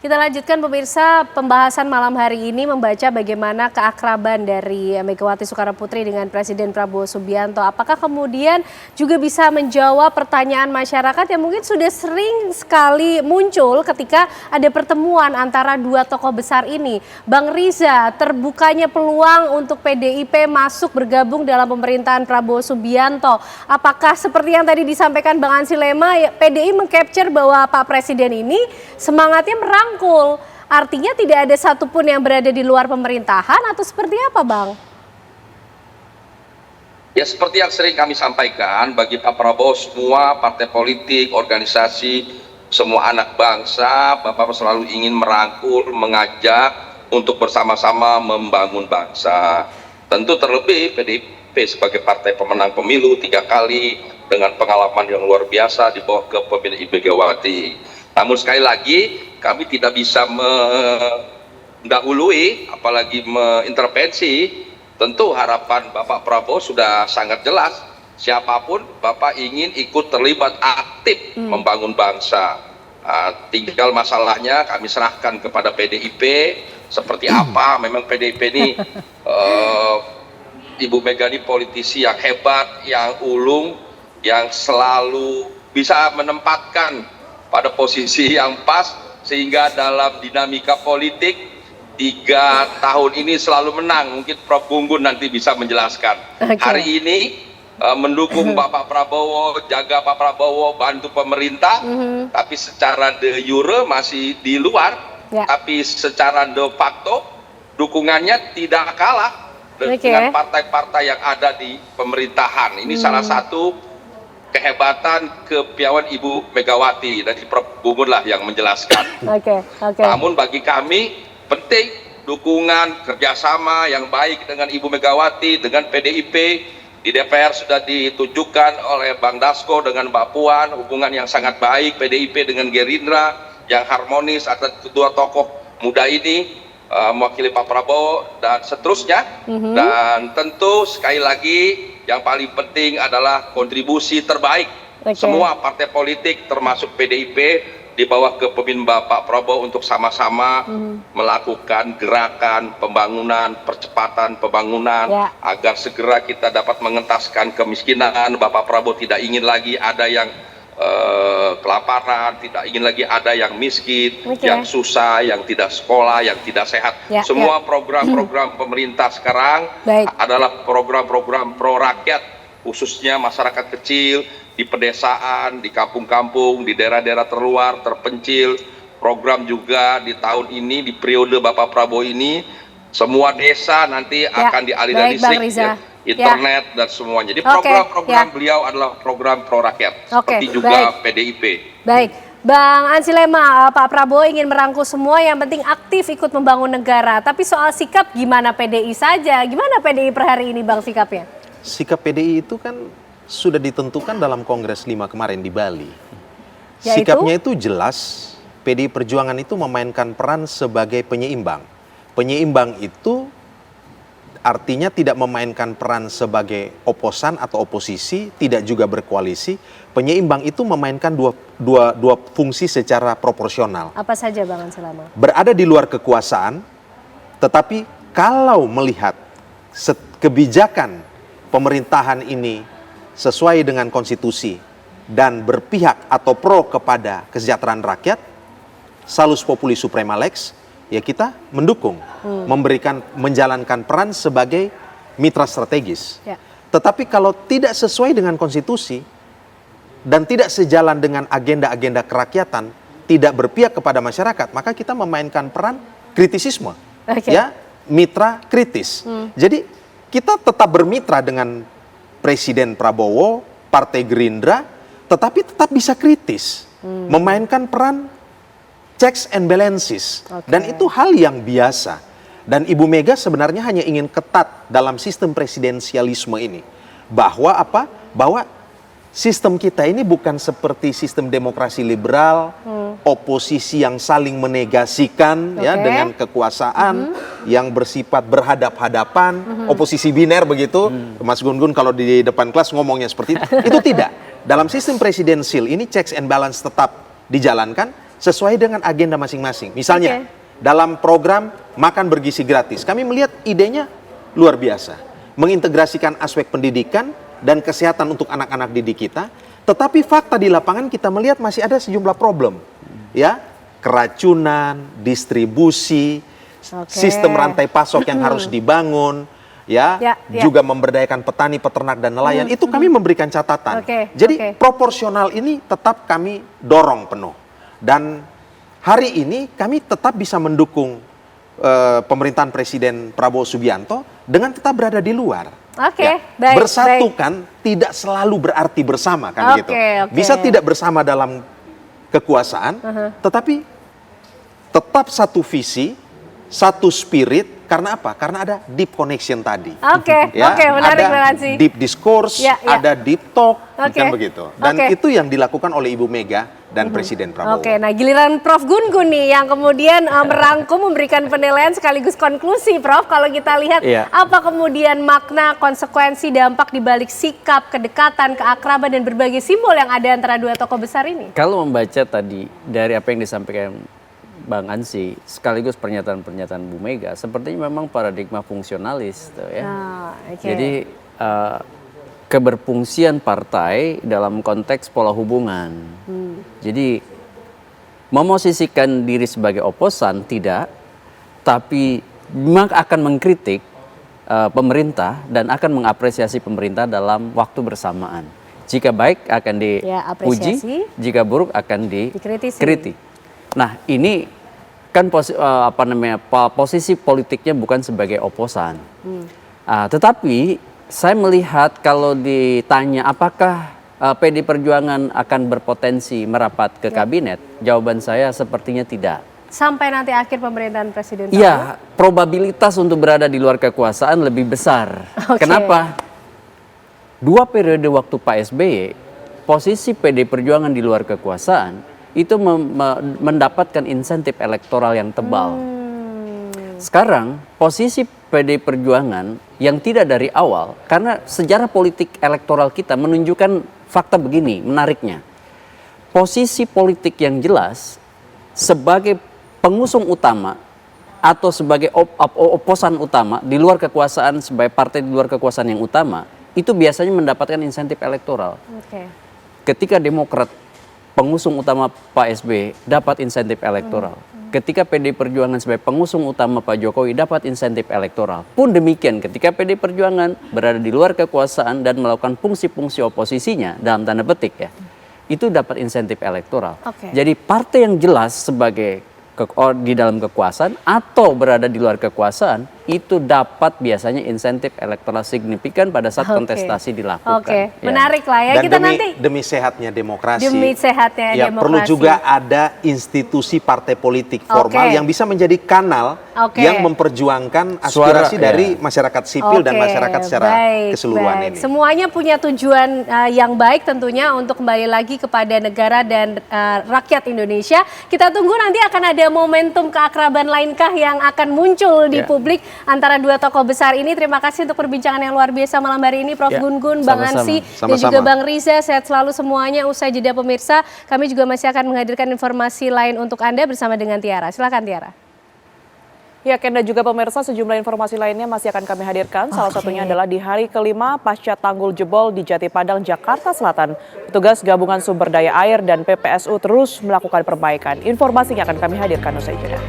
Kita lanjutkan pemirsa, pembahasan malam hari ini membaca bagaimana keakraban dari Megawati Soekarnoputri dengan Presiden Prabowo Subianto. Apakah kemudian juga bisa menjawab pertanyaan masyarakat yang mungkin sudah sering sekali muncul ketika ada pertemuan antara dua tokoh besar ini. Bang Riza, terbukanya peluang untuk PDIP masuk bergabung dalam pemerintahan Prabowo Subianto. Apakah seperti yang tadi disampaikan Bang Ansi Lema, PDI mengcapture bahwa Pak Presiden ini semangatnya merangkul, artinya tidak ada satupun yang berada di luar pemerintahan atau seperti apa, Bang? Ya, seperti yang sering kami sampaikan, bagi Pak Prabowo semua partai politik, organisasi, semua anak bangsa, Bapak selalu ingin merangkul, mengajak untuk bersama-sama membangun bangsa. Tentu terlebih PDIP sebagai partai pemenang pemilu 3 kali dengan pengalaman yang luar biasa di bawah kepemimpinan Ibu Megawati. Namun sekali lagi kami tidak bisa mendahului apalagi mengintervensi. Tentu harapan Bapak Prabowo sudah sangat jelas, siapapun Bapak ingin ikut terlibat aktif membangun bangsa. Tinggal masalahnya kami serahkan kepada PDIP seperti apa. Memang PDIP ini Ibu Mega ini politisi yang hebat, yang ulung, yang selalu bisa menempatkan pada posisi yang pas, sehingga dalam dinamika politik 3 tahun ini selalu menang. Mungkin Prof. Gunggun nanti bisa menjelaskan. Hari ini mendukung Bapak Prabowo, jaga Pak Prabowo, bantu pemerintah, tapi secara de jure masih di luar, tapi secara de facto dukungannya tidak kalah dengan partai-partai yang ada di pemerintahan. Ini salah satu kehebatan kepiawaian Ibu Megawati, dan Prof. Gunggun lah yang menjelaskan. Namun bagi kami penting dukungan kerjasama yang baik dengan Ibu Megawati, dengan PDIP. Di DPR sudah ditunjukkan oleh Bang Dasko dengan Mbak Puan, hubungan yang sangat baik PDIP dengan Gerindra yang harmonis atas kedua tokoh muda ini, mewakili Pak Prabowo dan seterusnya. Dan tentu sekali lagi yang paling penting adalah kontribusi terbaik semua partai politik termasuk PDIP di bawah kepemimpinan Bapak Prabowo untuk sama-sama melakukan gerakan pembangunan, percepatan pembangunan agar segera kita dapat mengentaskan kemiskinan. Bapak Prabowo tidak ingin lagi ada yang kelaparan, tidak ingin lagi ada yang miskin, yang susah, yang tidak sekolah, yang tidak sehat. Semua program-program pemerintah sekarang adalah program-program pro rakyat, khususnya masyarakat kecil, di pedesaan, di kampung-kampung, di daerah-daerah terluar, terpencil. Program juga di tahun ini, di periode Bapak Prabowo ini, semua desa nanti akan dialiri listrik, internet dan semuanya. Jadi program-program beliau adalah program pro rakyat, seperti juga PDIP. Baik, Bang Ansi Lema, Pak Prabowo ingin merangkul semua, yang penting aktif ikut membangun negara. Tapi soal sikap gimana PDI saja? Gimana PDI per hari ini, Bang, sikapnya? Sikap PDI itu kan sudah ditentukan dalam Kongres 5 kemarin di Bali. Sikapnya itu jelas, PDI Perjuangan itu memainkan peran sebagai penyeimbang. Penyeimbang itu artinya tidak memainkan peran sebagai oposan atau oposisi, tidak juga berkoalisi. Penyeimbang itu memainkan dua fungsi secara proporsional. Apa saja, Bang Ansi Lema? Berada di luar kekuasaan, tetapi kalau melihat kebijakan pemerintahan ini sesuai dengan konstitusi dan berpihak atau pro kepada kesejahteraan rakyat, salus populi suprema lex, ya kita mendukung, menjalankan peran sebagai mitra strategis. Tetapi kalau tidak sesuai dengan konstitusi dan tidak sejalan dengan agenda-agenda kerakyatan, tidak berpihak kepada masyarakat, maka kita memainkan peran kritisisme, ya, mitra kritis. Jadi kita tetap bermitra dengan Presiden Prabowo, Partai Gerindra, tetapi tetap bisa kritis, memainkan peran checks and balances. Dan itu hal yang biasa. Dan Ibu Mega sebenarnya hanya ingin ketat dalam sistem presidensialisme ini. Bahwa apa? Bahwa sistem kita ini bukan seperti sistem demokrasi liberal, oposisi yang saling menegasikan ya dengan kekuasaan yang bersifat berhadap-hadapan, oposisi biner begitu. Mas Gun-Gun kalau di depan kelas ngomongnya seperti itu tidak. Dalam sistem presidensil ini checks and balance tetap dijalankan sesuai dengan agenda masing-masing. Misalnya, Oke. dalam program makan bergizi gratis, kami melihat idenya luar biasa. Mengintegrasikan aspek pendidikan dan kesehatan untuk anak-anak didik kita, tetapi fakta di lapangan kita melihat masih ada sejumlah problem. Ya, keracunan, distribusi, Oke. sistem rantai pasok yang harus dibangun, ya, Ya. juga memberdayakan petani, peternak dan nelayan. Itu kami memberikan catatan. Oke, Jadi oke. proporsional ini tetap kami dorong penuh. Dan hari ini kami tetap bisa mendukung pemerintahan Presiden Prabowo Subianto dengan tetap berada di luar. Oke, baik, Bersatu baik. kan tidak selalu berarti bersama kan gitu. Oke. Bisa tidak bersama dalam kekuasaan, tetapi tetap satu visi, satu spirit. Karena apa? Karena ada deep connection tadi. Oke, Ya, oke, menarik Bang ada Ansy. deep discourse, Ya, ya. ada deep talk, Oke. kan begitu. Dan Oke. itu yang dilakukan oleh Ibu Mega dan Presiden Prabowo. Oke, nah giliran Prof Gun Gun nih yang kemudian merangkum, memberikan penilaian sekaligus konklusi, Prof. Kalau kita lihat Iya. apa kemudian makna, konsekuensi, dampak dibalik sikap, kedekatan, keakraban dan berbagai simbol yang ada antara dua tokoh besar ini? Kalau membaca tadi dari apa yang disampaikan Bang Ansy sekaligus pernyataan-pernyataan Bu Mega, sepertinya memang paradigma fungsionalis, tuh ya. Oke. Jadi keberfungsian partai dalam konteks pola hubungan. Jadi memosisikan diri sebagai oposan tidak, tapi memang akan mengkritik pemerintah dan akan mengapresiasi pemerintah dalam waktu bersamaan. Jika baik akan Ya, apresiasi. dipuji, jika buruk akan Dikritisi. dikritik. Nah, ini kan posisi politiknya bukan sebagai oposan. Tetapi saya melihat kalau ditanya apakah PD Perjuangan akan berpotensi merapat ke kabinet, jawaban saya sepertinya tidak. Sampai nanti akhir pemerintahan Presiden Prabowo? Iya, probabilitas untuk berada di luar kekuasaan lebih besar. Oke. Kenapa? 2 periode waktu Pak SBY, posisi PD Perjuangan di luar kekuasaan itu mendapatkan insentif elektoral yang tebal. Sekarang posisi PD Perjuangan yang tidak dari awal, karena sejarah politik elektoral kita menunjukkan fakta begini, menariknya. Posisi politik yang jelas sebagai pengusung utama atau sebagai oposan utama di luar kekuasaan, sebagai partai di luar kekuasaan yang utama, itu biasanya mendapatkan insentif elektoral. Oke. Ketika Demokrat pengusung utama Pak SBY dapat insentif elektoral. Ketika PD Perjuangan sebagai pengusung utama Pak Jokowi dapat insentif elektoral. Pun demikian ketika PD Perjuangan berada di luar kekuasaan dan melakukan fungsi-fungsi oposisinya dalam tanda petik ya, itu dapat insentif elektoral. Oke. Jadi partai yang jelas sebagai di dalam kekuasaan atau berada di luar kekuasaan itu dapat biasanya insentif elektoral signifikan pada saat Oke. kontestasi dilakukan. Oke, Ya. menarik lah ya. Dan Kita demi, nanti demi sehatnya demokrasi, Demi sehatnya ya, demokrasi. perlu juga ada institusi partai politik formal Oke. yang bisa menjadi kanal Oke. yang memperjuangkan aspirasi Suara, dari masyarakat sipil dan Oke, masyarakat secara baik, keseluruhan baik. ini. Semuanya punya tujuan yang baik tentunya untuk kembali lagi kepada negara dan rakyat Indonesia. Kita tunggu nanti akan ada momentum keakraban lainkah yang akan muncul di Ya. publik antara dua tokoh besar ini. Terima kasih untuk perbincangan yang luar biasa malam hari ini Prof Ya, Gun Gun, Bang sama-sama. Ansy, dan Sama-sama. juga Bang Riza. Sehat selalu semuanya. Usai jeda pemirsa, kami juga masih akan menghadirkan informasi lain untuk Anda bersama dengan Tiara. Silakan Tiara. Ya, Ken dan juga pemirsa, sejumlah informasi lainnya masih akan kami hadirkan. Salah Oke. satunya adalah di hari kelima pasca tanggul jebol di Jati Padang, Jakarta Selatan. Petugas Gabungan Sumber Daya Air dan PPSU terus melakukan perbaikan. Informasinya akan kami hadirkan usai jeda.